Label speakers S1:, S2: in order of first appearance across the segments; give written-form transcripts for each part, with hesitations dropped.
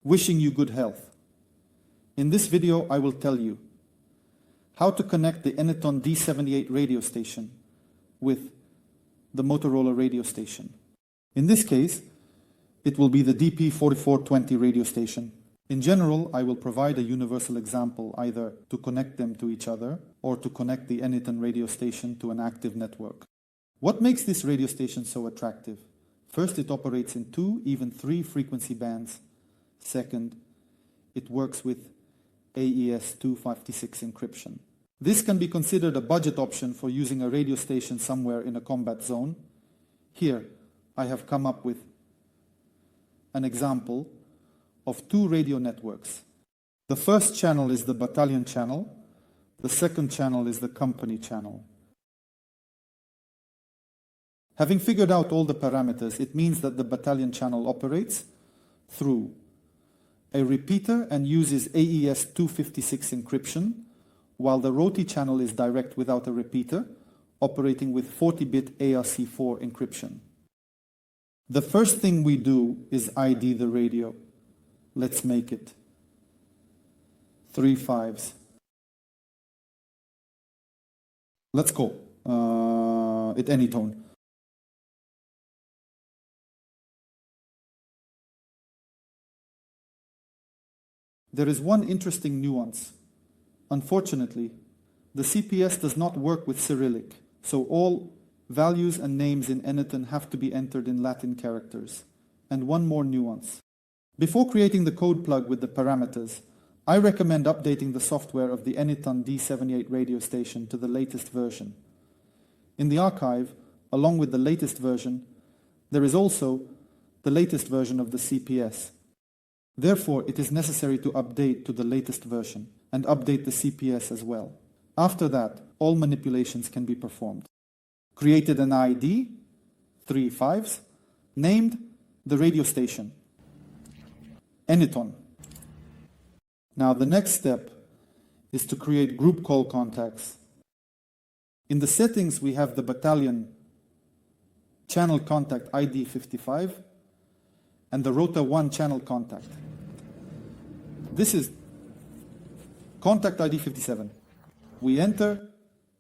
S1: Wishing you good health. In this video, I will tell you how to connect the Anytone D78 radio station with the Motorola radio station. In this case, it will be the DP4420 radio station. In general, I will provide a universal example either to connect them to each other or to connect the Anytone radio station to an active network. What makes this radio station so attractive? First, it operates in 2, even 3 frequency bands. Second, it works with AES 256 encryption. This can be considered a budget option for using a radio station somewhere in a combat zone. Here, I have come up with an example of 2 radio networks. The first channel is the battalion channel. The second channel is the company channel. Having figured out all the parameters, it means that the battalion channel operates through a repeater and uses AES 256 encryption, while the roti channel is direct without a repeater, operating with 40-bit ARC4 encryption. The first thing we do is ID the radio. Let's make it 3 5s. Let's call it Anytone. There is one interesting nuance. Unfortunately, the CPS does not work with Cyrillic, so all values and names in Anytone have to be entered in Latin characters. And one more nuance. Before creating the code plug with the parameters, I recommend updating the software of the Anytone D78 radio station to the latest version. In the archive, along with the latest version, there is also the latest version of the CPS. Therefore, it is necessary to update to the latest version and update the CPS as well. After that, all manipulations can be performed. Created an ID, 3 5s, named the radio station, Anytone. Now the next step is to create group call contacts. In the settings, we have the battalion channel contact ID 55 and the Rota 1 channel contact. This is contact ID 57. We enter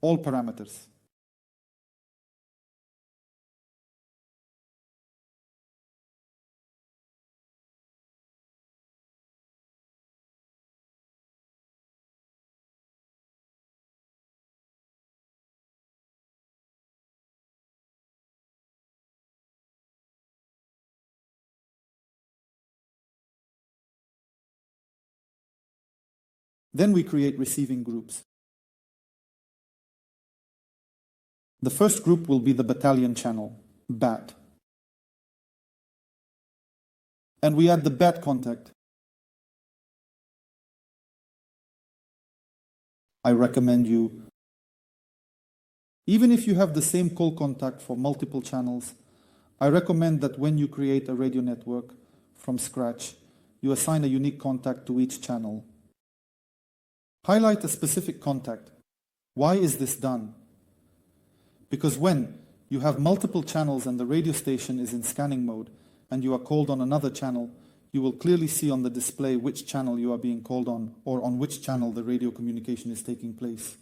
S1: all parameters. Then we create receiving groups. The first group will be the battalion channel, BAT. And we add the BAT contact. I recommend you, even if you have the same call contact for multiple channels, I recommend that when you create a radio network from scratch, you assign a unique contact to each channel. Highlight a specific contact. Why is this done? Because when you have multiple channels and the radio station is in scanning mode and you are called on another channel, you will clearly see on the display which channel you are being called on or on which channel the radio communication is taking place.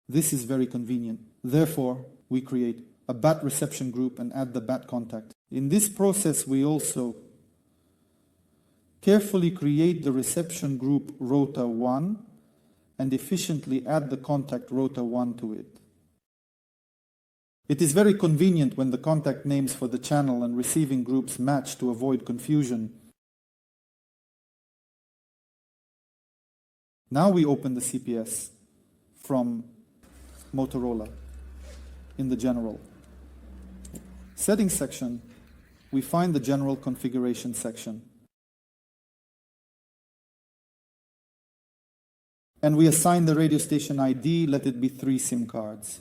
S1: This is very convenient. Therefore, we create a BAT reception group and add the BAT contact. In this process, we also carefully create the reception group Rota 1 and efficiently add the contact Rota 1 to it. It is very convenient when the contact names for the channel and receiving groups match to avoid confusion. Now we open the CPS from Motorola in the General. Settings section, we find the General Configuration section. And we assign the radio station ID, let it be 3 SIM cards.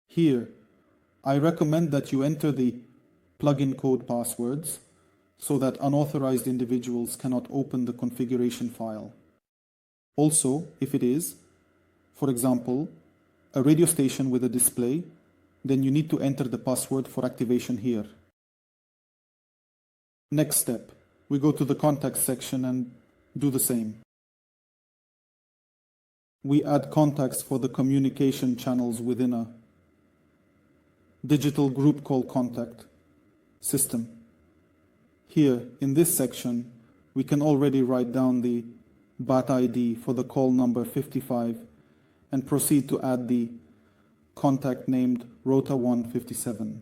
S1: Here, I recommend that you enter the plugin code passwords so that unauthorized individuals cannot open the configuration file. Also, if it is, for example, a radio station with a display, then you need to enter the password for activation here. Next step, we go to the contact section and do the same. We add contacts for the communication channels within a digital group call contact system. Here, in this section, we can already write down the BAT ID for the call number 55 and proceed to add the contact named Rota157.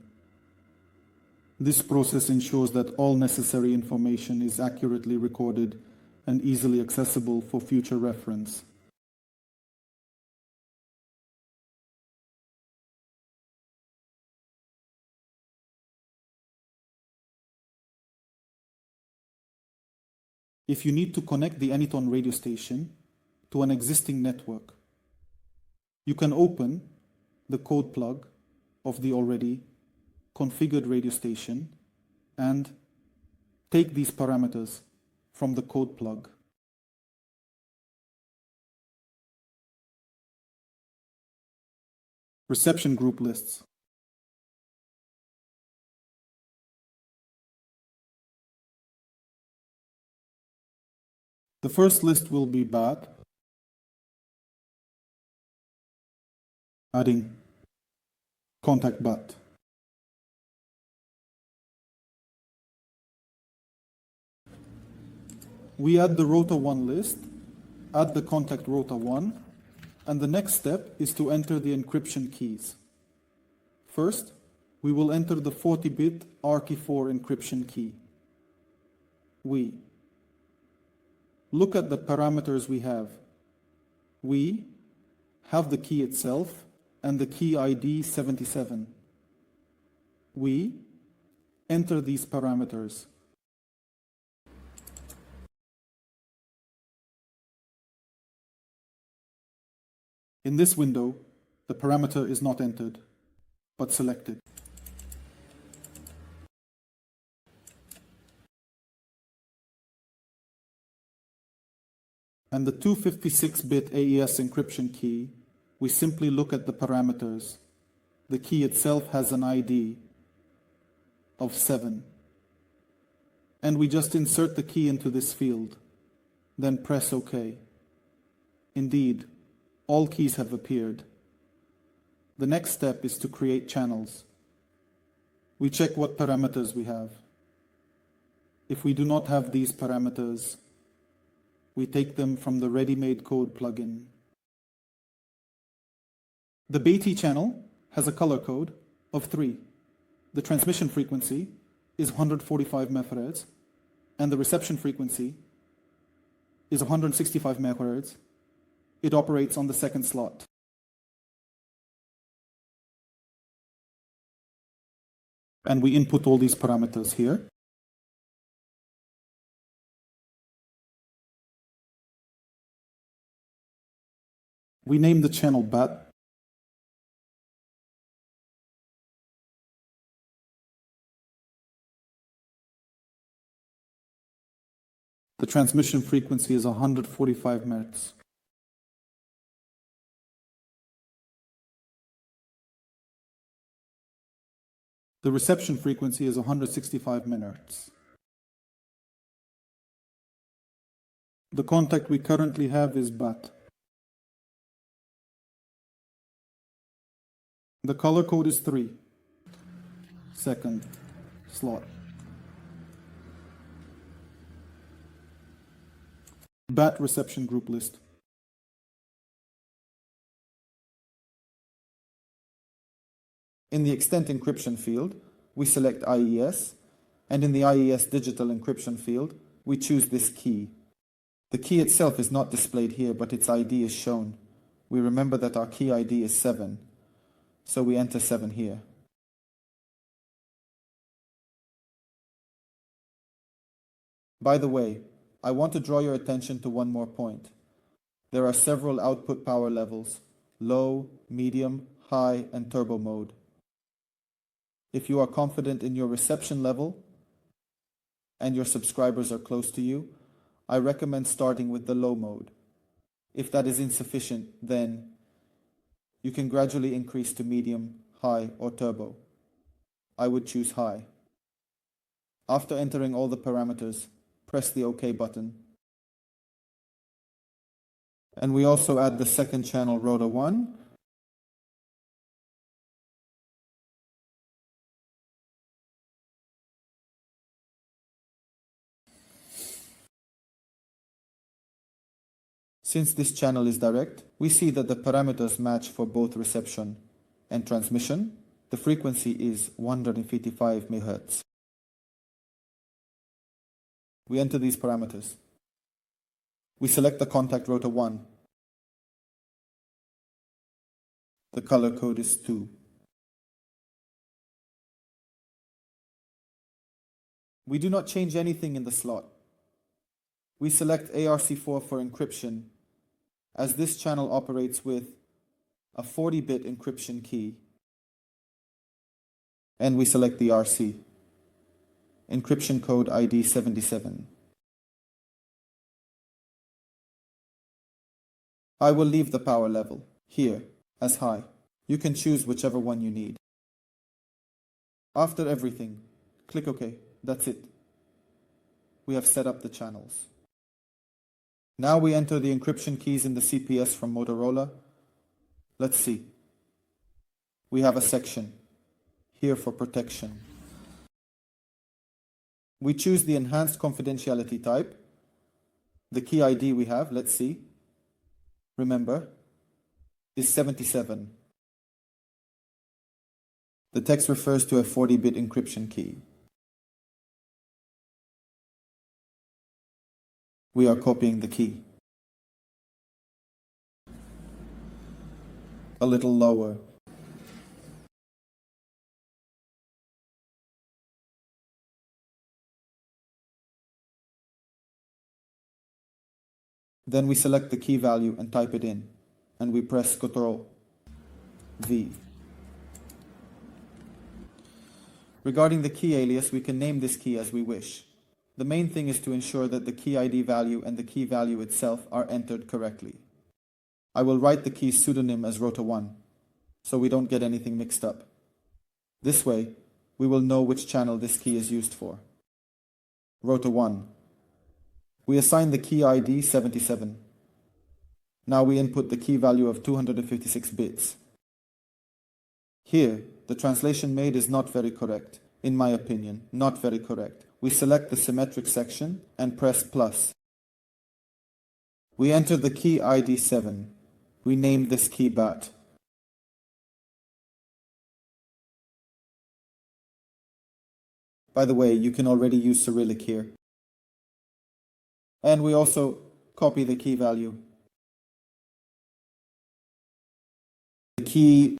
S1: This process ensures that all necessary information is accurately recorded and easily accessible for future reference. If you need to connect the Anytone radio station to an existing network, you can open the code plug of the already configured radio station and take these parameters from the code plug. Reception group lists. The first list will be BAT, adding contact BAT. We add the Rota 1 list, add the contact Rota 1, and the next step is to enter the encryption keys. First, we will enter the 40-bit RT4 encryption key. We look at the parameters we have. We have the key itself and the key ID 77. We enter these parameters. In this window, the parameter is not entered, but selected. And the 256-bit AES encryption key, we simply look at the parameters. The key itself has an ID of 7. And we just insert the key into this field, then press OK. Indeed, all keys have appeared. The next step is to create channels. We check what parameters we have. If we do not have these parameters, we take them from the ready-made code plugin. The BAT channel has a color code of 3. The transmission frequency is 145 MHz, and the reception frequency is 165 MHz. It operates on the second slot. And we input all these parameters here. We name the channel BAT. The transmission frequency is 145 Hz. The reception frequency is 165 MHz. The contact we currently have is BAT. The color code is 3. Second slot. BAT reception group list. In the extent encryption field, we select IES, and in the IES digital encryption field, we choose this key. The key itself is not displayed here, but its ID is shown. We remember that our key ID is 7, so we enter 7 here. By the way, I want to draw your attention to one more point. There are several output power levels: low, medium, high, and turbo mode. If you are confident in your reception level and your subscribers are close to you, I recommend starting with the low mode. If that is insufficient, then you can gradually increase to medium, high, or turbo. I would choose high. After entering all the parameters, press the OK button. And we also add the second channel, rotor 1. Since this channel is direct, we see that the parameters match for both reception and transmission. The frequency is 155 MHz. We enter these parameters. We select the contact rotor 1. The color code is 2. We do not change anything in the slot. We select ARC4 for encryption, as this channel operates with a 40-bit encryption key. And we select the RC, encryption code ID 77. I will leave the power level here as high. You can choose whichever one you need. After everything, click OK. That's it. We have set up the channels. Now we enter the encryption keys in the CPS from Motorola. Let's see. We have a section here for protection. We choose the enhanced confidentiality type. The key ID we have, let's see, remember, is 77. The text refers to a 40-bit encryption key. We are copying the key. A little lower. Then we select the key value and type it in, and we press Ctrl V. Regarding the key alias, we can name this key as we wish. The main thing is to ensure that the key ID value and the key value itself are entered correctly. I will write the key pseudonym as rotor 1, so we don't get anything mixed up. This way, we will know which channel this key is used for. Rotor 1. We assign the key ID 77. Now we input the key value of 256 bits. Here, the translation made is not very correct. In my opinion, not very correct. We select the symmetric section and press plus. We enter the key ID 7. We name this key BAT. By the way, you can already use Cyrillic here. And we also copy the key value. The key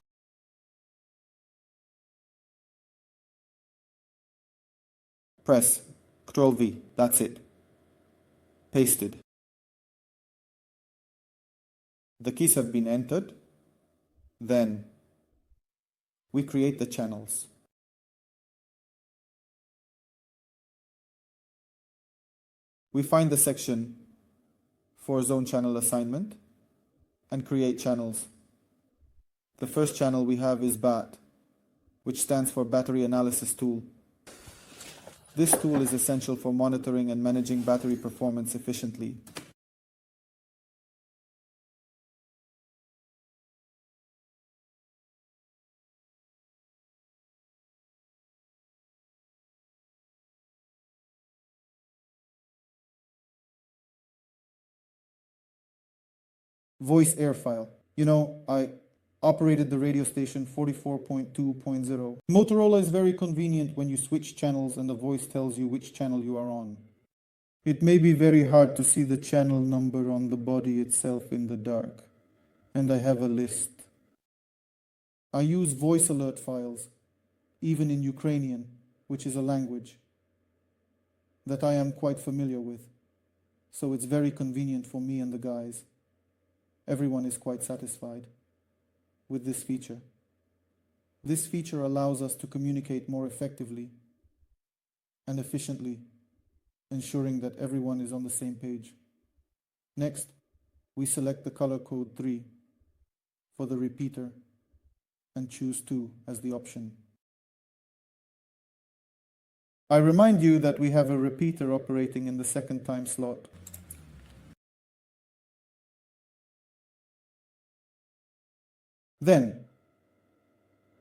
S1: press Ctrl V, that's it. Pasted. The keys have been entered. Then we create the channels. We find the section for zone channel assignment and create channels. The first channel we have is BAT, which stands for Battery Analysis Tool. This tool is essential for monitoring and managing battery performance efficiently. Voice air file. I operated the radio station 44.2.0. Motorola is very convenient when you switch channels and the voice tells you which channel you are on. It may be very hard to see the channel number on the body itself in the dark, and I have a list. I use voice alert files, even in Ukrainian, which is a language that I am quite familiar with, so it's very convenient for me and the guys. Everyone is quite satisfied with this feature. This feature allows us to communicate more effectively and efficiently, ensuring that everyone is on the same page. Next, we select the color code 3 for the repeater and choose 2 as the option. I remind you that we have a repeater operating in the second time slot. Then,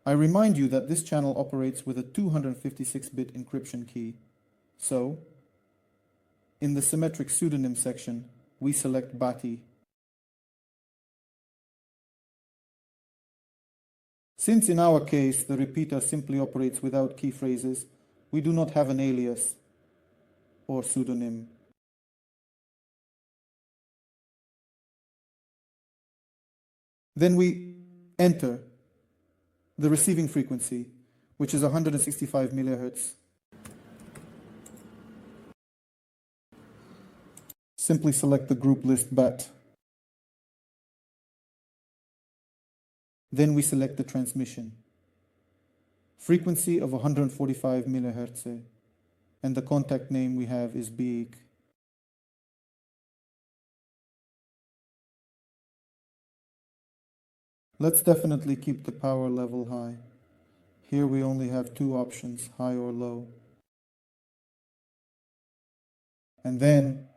S1: I remind you that this channel operates with a 256-bit encryption key. So, in the symmetric pseudonym section, we select Bati. Since in our case the repeater simply operates without key phrases, we do not have an alias or pseudonym. Then we enter the receiving frequency, which is 165 MHz. Simply select the group list BAT. Then we select the transmission. Frequency of 145 MHz, and the contact name we have is Big. Let's definitely keep the power level high. Here we only have 2 options, high or low. And then,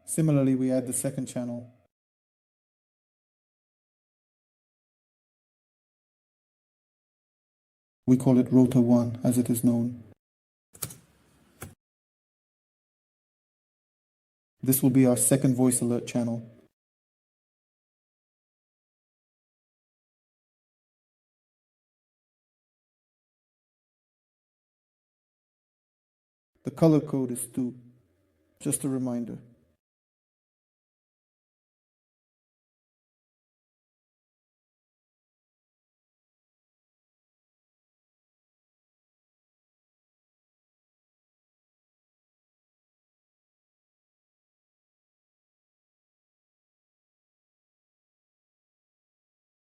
S1: similarly, we add the second channel. We call it Rota 1, as it is known. This will be our second voice alert channel. The color code is 2, just a reminder.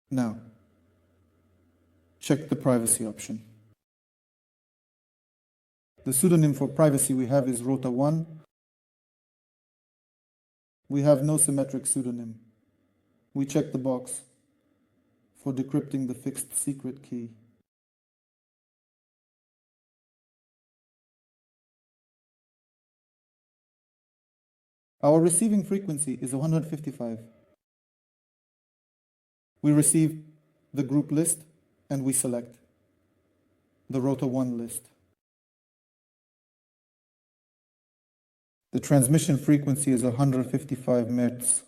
S1: Now, check the privacy option. The pseudonym for privacy we have is Rota 1. We have no symmetric pseudonym. We check the box for decrypting the fixed secret key. Our receiving frequency is 155. We receive the group list and we select the Rota 1 list. The transmission frequency is 155 Hz.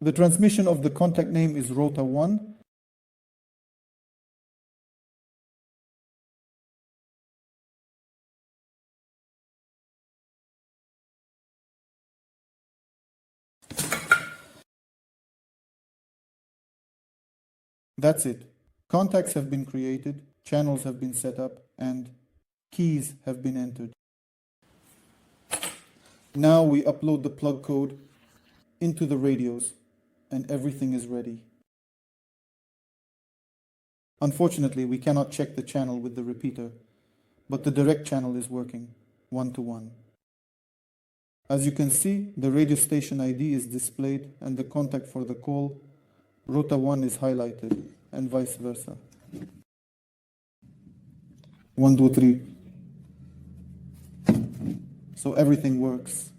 S1: The transmission of the contact name is Rota 1. That's it. Contacts have been created, channels have been set up, and keys have been entered. Now we upload the plug code into the radios, and everything is ready. Unfortunately, we cannot check the channel with the repeater, but the direct channel is working, 1-to-1. As you can see, the radio station ID is displayed and the contact for the call, Rota 1, is highlighted, and vice versa. 1, 2, 3. So everything works.